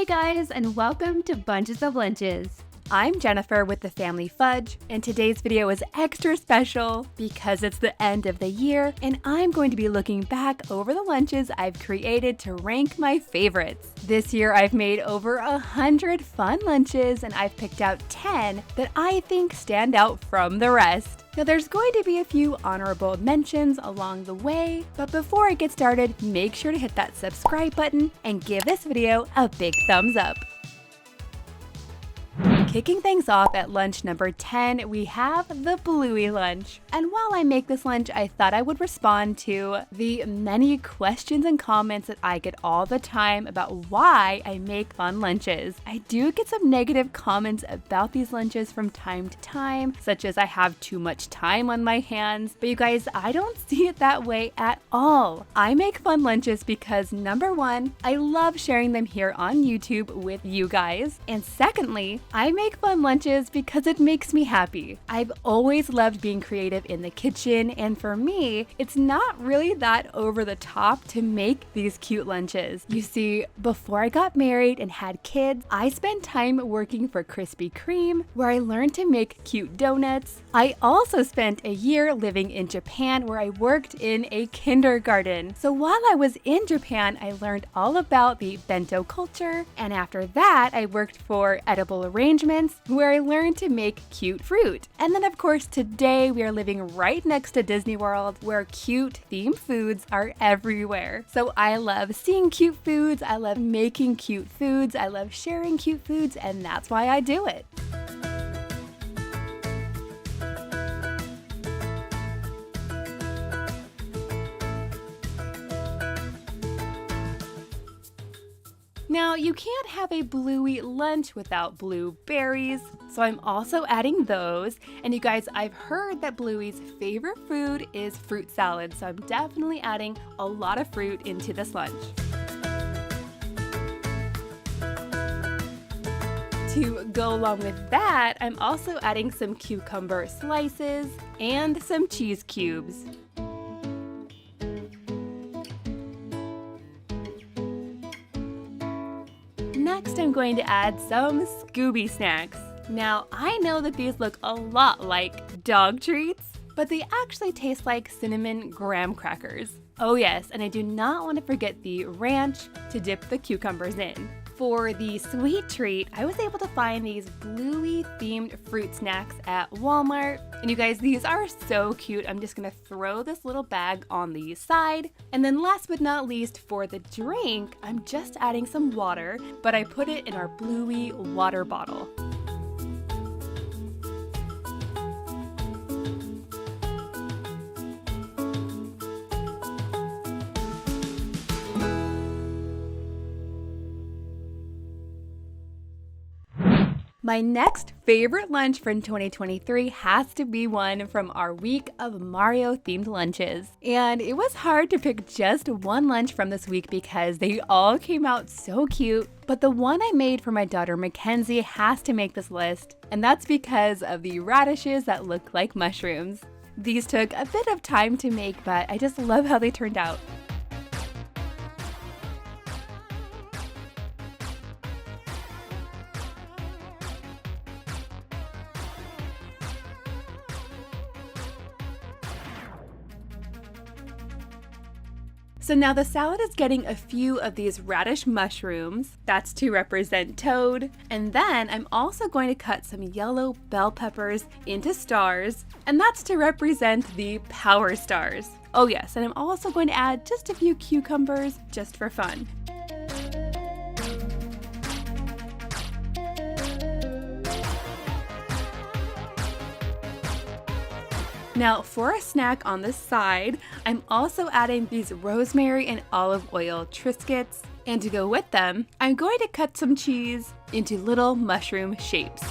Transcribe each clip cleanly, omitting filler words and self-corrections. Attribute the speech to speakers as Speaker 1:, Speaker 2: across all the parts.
Speaker 1: guys, and welcome to Bunches of Lunches. I'm Jennifer with the Family Fudge, and today's video is extra special because it's the end of the year and I'm going to be looking back over the lunches I've created to rank my favorites. This year I've made over 100 fun lunches and I've picked out 10 that I think stand out from the rest. Now there's going to be a few honorable mentions along the way, but before I get started, make sure to hit that subscribe button and give this video a big thumbs up. Kicking things off at lunch number 10, we have the Bluey Lunch. And while I make this lunch, I thought I would respond to the many questions and comments that I get all the time about why I make fun lunches. I do get some negative comments about these lunches from time to time, such as I have too much time on my hands, but you guys, I don't see it that way at all. I make fun lunches because number one, I love sharing them here on YouTube with you guys, and secondly, I make fun lunches because it makes me happy. I've always loved being creative in the kitchen, and for me, it's not really that over the top to make these cute lunches. You see, before I got married and had kids, I spent time working for Krispy Kreme, where I learned to make cute donuts. I also spent a year living in Japan, where I worked in a kindergarten. So while I was in Japan, I learned all about the bento culture, and after that, I worked for Edible Arrangements, where I learned to make cute fruit. And then of course today we are living right next to Disney World, where cute themed foods are everywhere. So I love seeing cute foods, I love making cute foods, I love sharing cute foods, and that's why I do it. Now, you can't have a Bluey lunch without blueberries, so I'm also adding those. And you guys, I've heard that Bluey's favorite food is fruit salad, so I'm definitely adding a lot of fruit into this lunch. To go along with that, I'm also adding some cucumber slices and some cheese cubes. Next, I'm going to add some Scooby snacks. Now, I know that these look a lot like dog treats, but they actually taste like cinnamon graham crackers. Oh yes, and I do not want to forget the ranch to dip the cucumbers in. For the sweet treat, I was able to find these Bluey themed fruit snacks at Walmart. And you guys, these are so cute. I'm just gonna throw this little bag on the side. And then last but not least, for the drink, I'm just adding some water, but I put it in our Bluey water bottle. My next favorite lunch from 2023 has to be one from our week of Mario themed lunches. And it was hard to pick just one lunch from this week because they all came out so cute. But the one I made for my daughter Mackenzie has to make this list, and that's because of the radishes that look like mushrooms. These took a bit of time to make, but I just love how they turned out. So now the salad is getting a few of these radish mushrooms, that's to represent toad, and then I'm also going to cut some yellow bell peppers into stars, and that's to represent the power stars. Oh yes, and I'm also going to add just a few cucumbers just for fun. Now for a snack on the side, I'm also adding these rosemary and olive oil Triscuits, and to go with them, I'm going to cut some cheese into little mushroom shapes.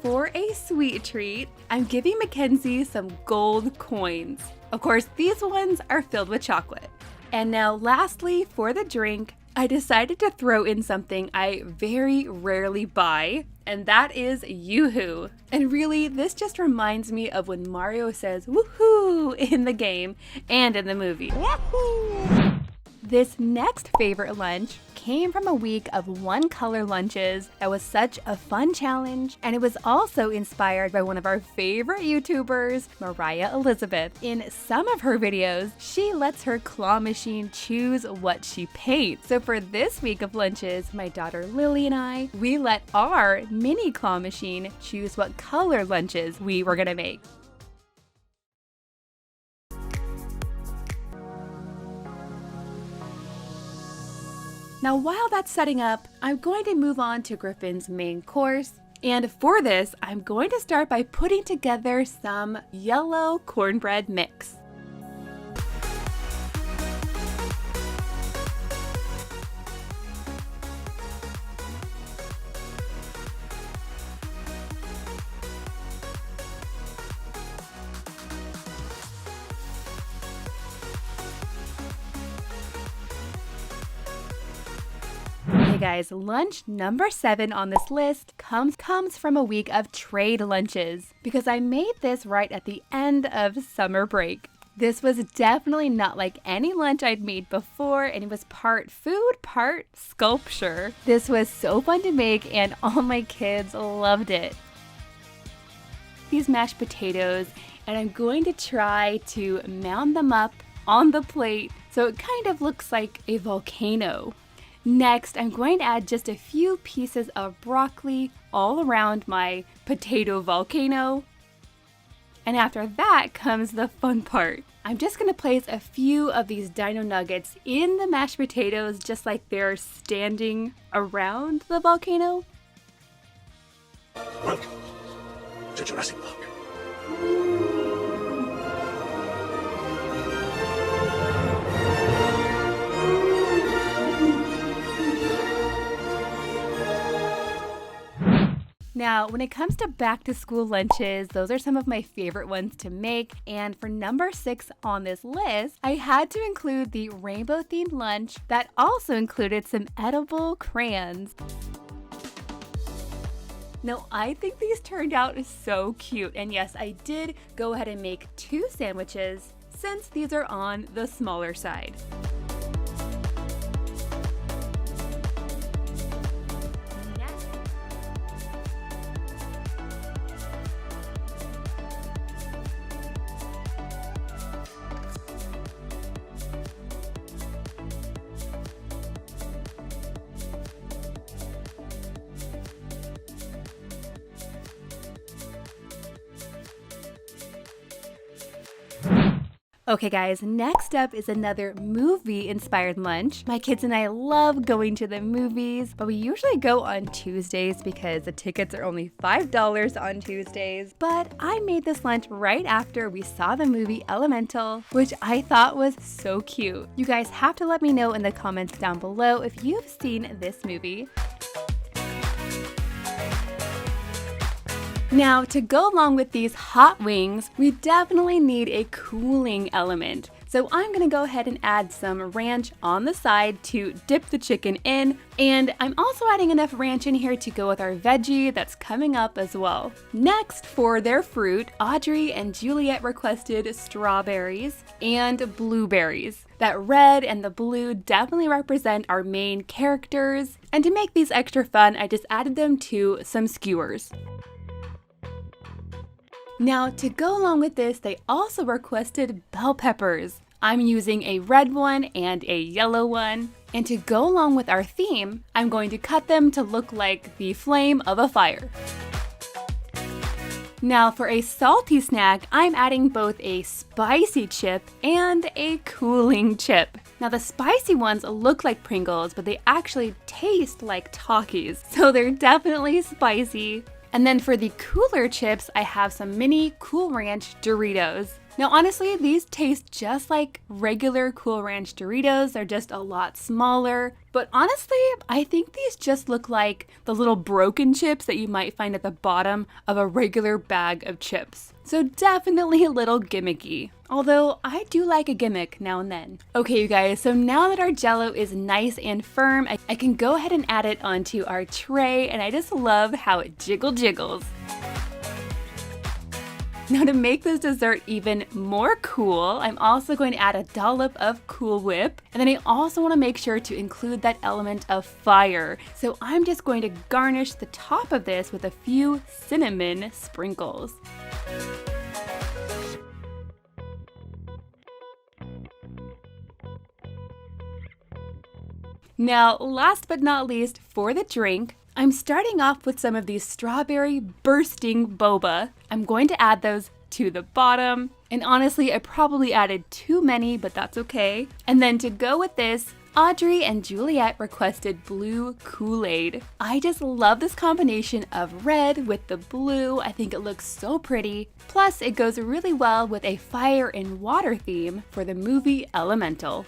Speaker 1: For a sweet treat, I'm giving Mackenzie some gold coins. Of course, these ones are filled with chocolate. And now lastly, for the drink, I decided to throw in something I very rarely buy, and that is Yoo-hoo. And really, this just reminds me of when Mario says woohoo in the game and in the movie. Woohoo! This next favorite lunch came from a week of one color lunches that was such a fun challenge, and it was also inspired by one of our favorite YouTubers, Mariah Elizabeth. In some of her videos, she lets her claw machine choose what she paints. So for this week of lunches, my daughter Lily and I, we let our mini claw machine choose what color lunches we were gonna make. Now while that's setting up, I'm going to move on to Griffin's main course. And for this, I'm going to start by putting together some yellow cornbread mix. Hey guys, lunch number 7 on this list comes from a week of trade lunches because I made this right at the end of summer break. This was definitely not like any lunch I'd made before, and it was part food, part sculpture. This was so fun to make and all my kids loved it. These mashed potatoes, and I'm going to try to mound them up on the plate so it kind of looks like a volcano. Next, I'm going to add just a few pieces of broccoli all around my potato volcano. And after that comes the fun part. I'm just going to place a few of these dino nuggets in the mashed potatoes just like they're standing around the volcano.
Speaker 2: Welcome to Jurassic Park.
Speaker 1: Now, when it comes to back to school lunches, those are some of my favorite ones to make. And for number 6 on this list, I had to include the rainbow themed lunch that also included some edible crayons. Now, I think these turned out so cute. And yes, I did go ahead and make 2 sandwiches since these are on the smaller side. Okay guys, next up is another movie-inspired lunch. My kids and I love going to the movies, but we usually go on Tuesdays because the tickets are only $5 on Tuesdays. But I made this lunch right after we saw the movie Elemental, which I thought was so cute. You guys have to let me know in the comments down below if you've seen this movie. Now, to go along with these hot wings, we definitely need a cooling element. So I'm gonna go ahead and add some ranch on the side to dip the chicken in, and I'm also adding enough ranch in here to go with our veggie that's coming up as well. Next, for their fruit, Audrey and Juliet requested strawberries and blueberries. That red and the blue definitely represent our main characters, and to make these extra fun, I just added them to some skewers. Now, to go along with this, they also requested bell peppers. I'm using a red one and a yellow one. And to go along with our theme, I'm going to cut them to look like the flame of a fire. Now, for a salty snack, I'm adding both a spicy chip and a cooling chip. Now, the spicy ones look like Pringles, but they actually taste like Takis, so they're definitely spicy. And then for the cooler chips, I have some mini Cool Ranch Doritos. Now honestly, these taste just like regular Cool Ranch Doritos. They're just a lot smaller. But honestly, I think these just look like the little broken chips that you might find at the bottom of a regular bag of chips. So definitely a little gimmicky. Although I do like a gimmick now and then. Okay, you guys, so now that our Jell-O is nice and firm, I can go ahead and add it onto our tray, and I just love how it jiggles. Now to make this dessert even more cool, I'm also going to add a dollop of Cool Whip, and then I also want to make sure to include that element of fire. So I'm just going to garnish the top of this with a few cinnamon sprinkles. Now, last but not least, for the drink, I'm starting off with some of these strawberry bursting boba. I'm going to add those to the bottom. And honestly, I probably added too many, but that's okay. And then to go with this, Audrey and Juliet requested blue Kool-Aid. I just love this combination of red with the blue. I think it looks so pretty. Plus, it goes really well with a fire and water theme for the movie Elemental.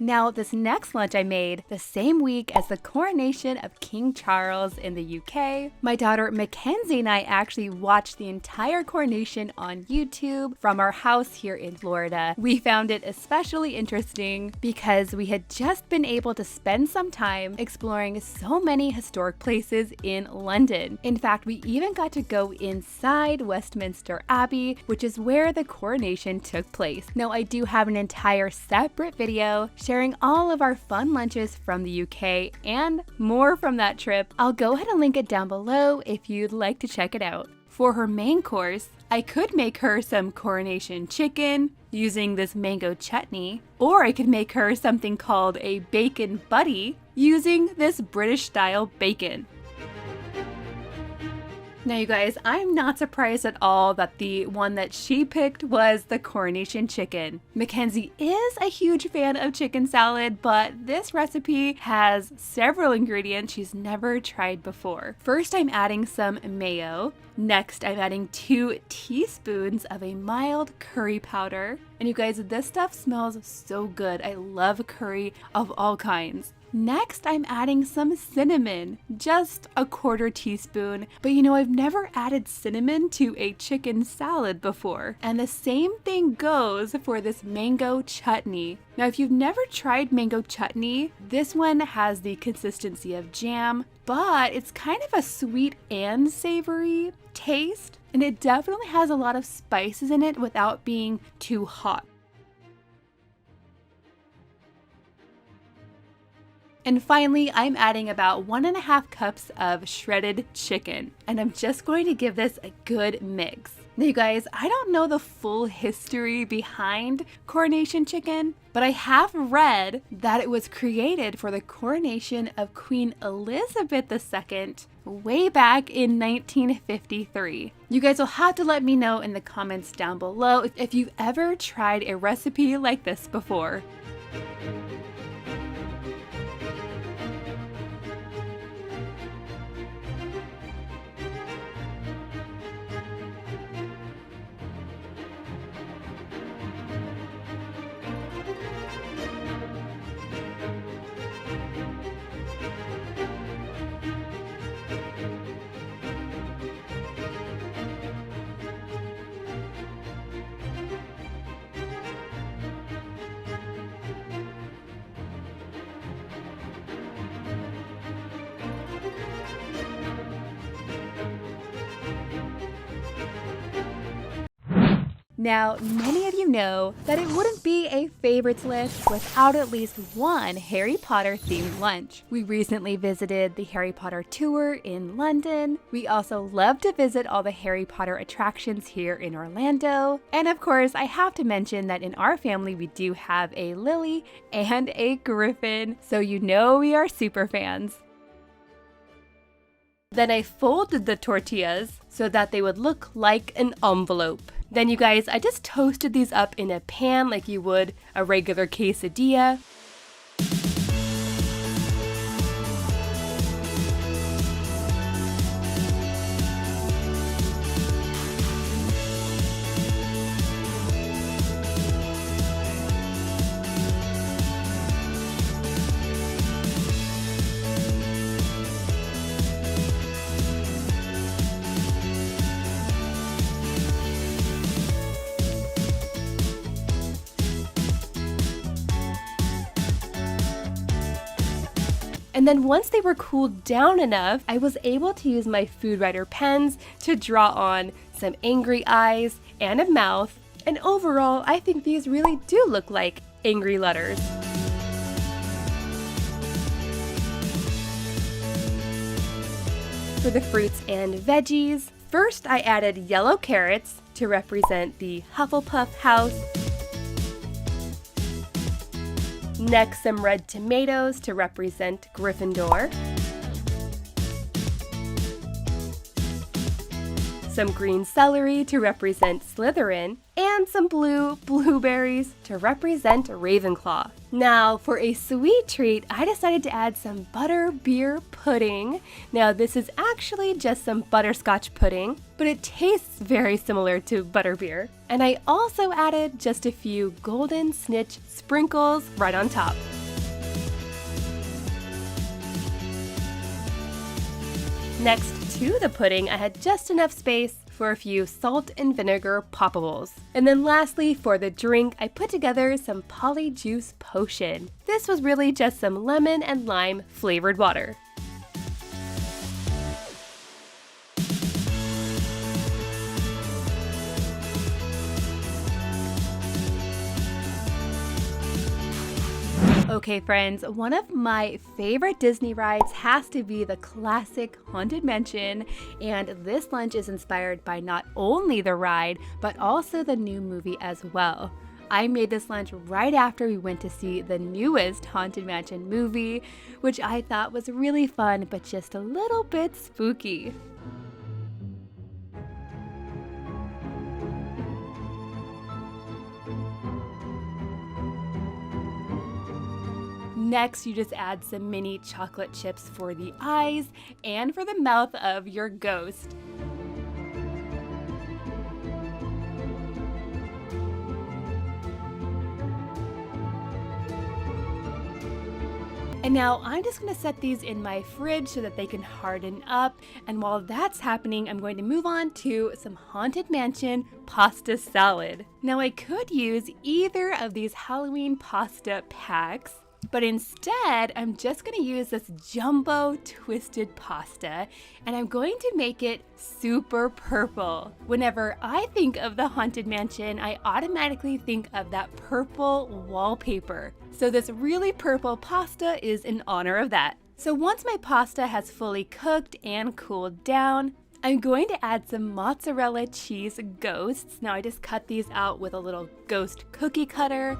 Speaker 1: Now, this next lunch I made the same week as the coronation of King Charles in the UK. My daughter Mackenzie and I actually watched the entire coronation on YouTube from our house here in Florida. We found it especially interesting because we had just been able to spend some time exploring so many historic places in London. In fact, we even got to go inside Westminster Abbey, which is where the coronation took place. Now, I do have an entire separate video sharing all of our fun lunches from the UK and more from that trip. I'll go ahead and link it down below if you'd like to check it out. For her main course, I could make her some Coronation Chicken using this mango chutney, or I could make her something called a bacon buddy using this British style bacon. Now you guys, I'm not surprised at all that the one that she picked was the Coronation Chicken. Mackenzie is a huge fan of chicken salad, but this recipe has several ingredients she's never tried before. First, I'm adding some mayo. Next, I'm adding 2 teaspoons of a mild curry powder. And you guys, this stuff smells so good. I love curry of all kinds. Next, I'm adding some cinnamon, just a 1/4 teaspoon. But you know, I've never added cinnamon to a chicken salad before. And the same thing goes for this mango chutney. Now, if you've never tried mango chutney, this one has the consistency of jam, but it's kind of a sweet and savory taste. And it definitely has a lot of spices in it without being too hot. And finally, I'm adding about 1½ cups of shredded chicken, and I'm just going to give this a good mix. Now you guys, I don't know the full history behind Coronation Chicken, but I have read that it was created for the coronation of Queen Elizabeth II way back in 1953. You guys will have to let me know in the comments down below if you've ever tried a recipe like this before. Now, many of you know that it wouldn't be a favorites list without at least one Harry Potter themed lunch. We recently visited the Harry Potter tour in London. We also love to visit all the Harry Potter attractions here in Orlando. And of course, I have to mention that in our family, we do have a Lily and a Griffin, so you know we are super fans. Then I folded the tortillas so that they would look like an envelope. Then you guys, I just toasted these up in a pan like you would a regular quesadilla.
Speaker 3: And then once they were cooled down enough, I was able to use my food writer pens to draw on some angry eyes and a mouth. And overall, I think these really do look like angry letters. For the fruits and veggies, first I added yellow carrots to represent the Hufflepuff house. Next, some red tomatoes to represent Gryffindor. Some green celery to represent Slytherin, and some blue blueberries to represent Ravenclaw. Now, for a sweet treat, I decided to add some butter beer pudding. Now, this is actually just some butterscotch pudding, but it tastes very similar to butterbeer. And I also added just a few golden snitch sprinkles right on top. Next to the pudding, I had just enough space for a few salt and vinegar poppables. And then lastly, for the drink, I put together some polyjuice potion. This was really just some lemon and lime flavored water.
Speaker 1: Okay friends, one of my favorite Disney rides has to be the classic Haunted Mansion, and this lunch is inspired by not only the ride, but also the new movie as well. I made this lunch right after we went to see the newest Haunted Mansion movie, which I thought was really fun, but just a little bit spooky. Next, you just add some mini chocolate chips for the eyes and for the mouth of your ghost. And now I'm just gonna set these in my fridge so that they can harden up. And while that's happening, I'm going to move on to some Haunted Mansion pasta salad. Now I could use either of these Halloween pasta packs, but instead, I'm just gonna use this jumbo twisted pasta, and I'm going to make it super purple. Whenever I think of the Haunted Mansion, I automatically think of that purple wallpaper. So this really purple pasta is in honor of that. So once my pasta has fully cooked and cooled down, I'm going to add some mozzarella cheese ghosts. Now I just cut these out with a little ghost cookie cutter.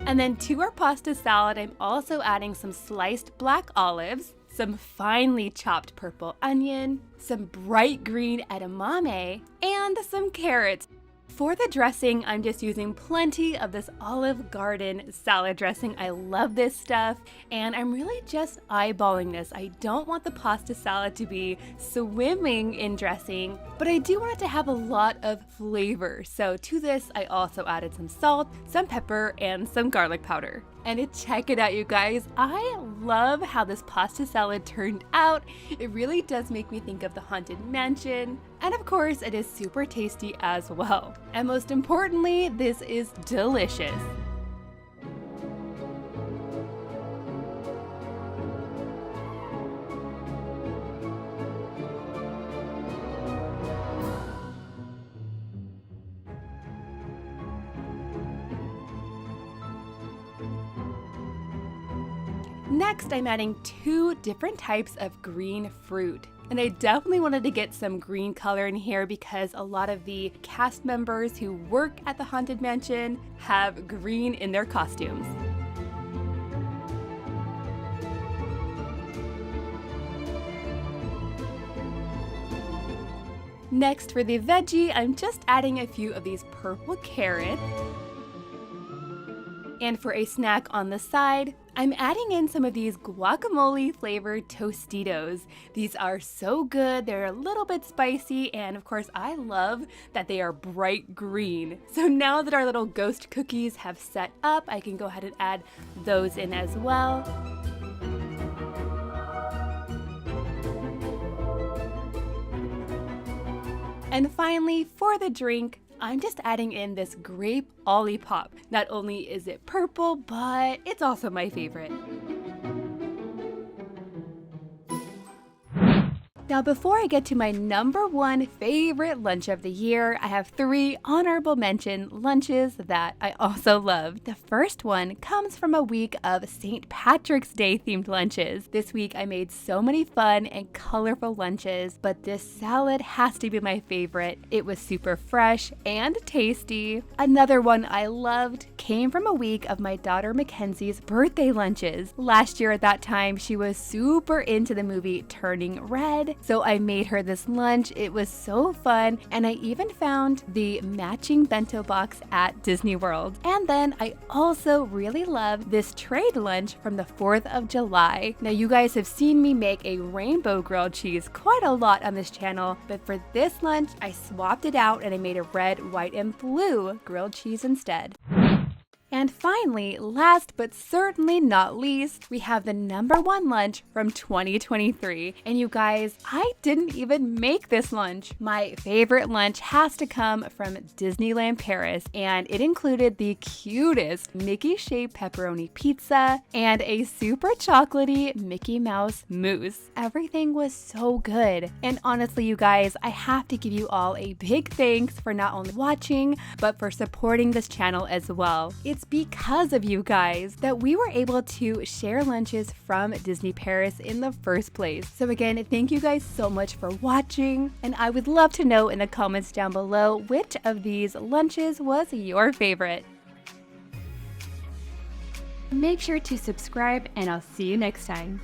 Speaker 1: And then to our pasta salad, I'm also adding some sliced black olives, some finely chopped purple onion, some bright green edamame, and some carrots. For the dressing, I'm just using plenty of this Olive Garden salad dressing. I love this stuff, and I'm really just eyeballing this. I don't want the pasta salad to be swimming in dressing, but I do want it to have a lot of flavor. So to this, I also added some salt, some pepper, and some garlic powder. And check it out, you guys. I love how this pasta salad turned out. It really does make me think of the Haunted Mansion. And of course, it is super tasty as well. And most importantly, this is delicious. Next, I'm adding 2 different types of green fruit. And I definitely wanted to get some green color in here because a lot of the cast members who work at the Haunted Mansion have green in their costumes. Next, for the veggie, I'm just adding a few of these purple carrots. And for a snack on the side, I'm adding in some of these guacamole flavored Tostitos. These are so good, they're a little bit spicy, and of course I love that they are bright green. So now that our little ghost cookies have set up, I can go ahead and add those in as well. And finally, for the drink, I'm just adding in this grape olipop. Not only is it purple, but it's also my favorite. Now, before I get to my number one favorite lunch of the year, I have 3 honorable mention lunches that I also love. The first one comes from a week of St. Patrick's Day themed lunches. This week I made so many fun and colorful lunches, but this salad has to be my favorite. It was super fresh and tasty. Another one I loved came from a week of my daughter Mackenzie's birthday lunches. Last year at that time, she was super into the movie Turning Red. So I made her this lunch. It was so fun, and I even found the matching bento box at Disney World. And then I also really love this trade lunch from the 4th of July. Now, you guys have seen me make a rainbow grilled cheese quite a lot on this channel, but for this lunch, I swapped it out and I made a red, white, and blue grilled cheese instead. And finally, last but certainly not least, we have the number one lunch from 2023. And you guys, I didn't even make this lunch. My favorite lunch has to come from Disneyland Paris, and it included the cutest Mickey-shaped pepperoni pizza and a super chocolatey Mickey Mouse mousse. Everything was so good. And honestly, you guys, I have to give you all a big thanks for not only watching, but for supporting this channel as well. It's because of you guys that we were able to share lunches from Disney Paris in the first place. So again, thank you guys so much for watching, and I would love to know in the comments down below which of these lunches was your favorite. Make sure to subscribe, and I'll see you next time.